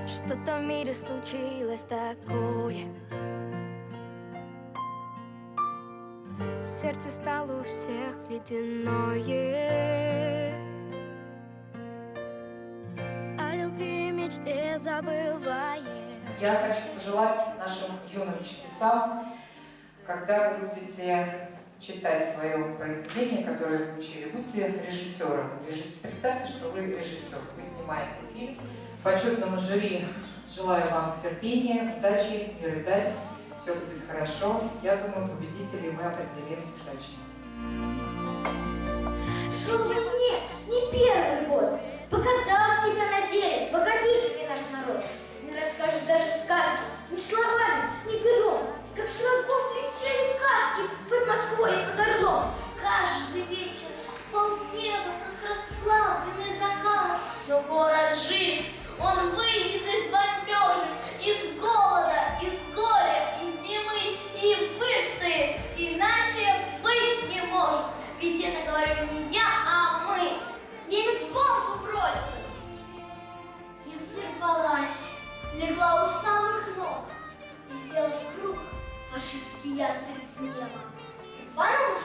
Что-то в мире случилось такое. Сердце стало у всех ледяное. О любви и мечте забывая. Я хочу пожелать нашим юным чтецам, когда вы будете читать свое произведение, которое вы учили, будьте режиссером. Представьте, что вы режиссер, вы снимаете фильм. Почетному жюри желаю вам терпения, удачи, не рыдать, все будет хорошо. Я думаю, победителей мы определим удачно. Шумный нет, не первый год. Показал себя на деле, богатырский наш народ. Не расскажет даже сказки, ни словами, ни пером. Как с рогов летели каски под Москвой и под Орлом. Каждый вечер полнеба, как расплавленный закат. Но город жив, он выйдет из бомбежек, из голода, из горя, из зимы и выстоит, иначе быть не может. Ведь это говорю не я, а мы. Немец бомбу бросил и взорвалась, легла у самых ног и, сделав круг, фашистский ястреб в небо рванул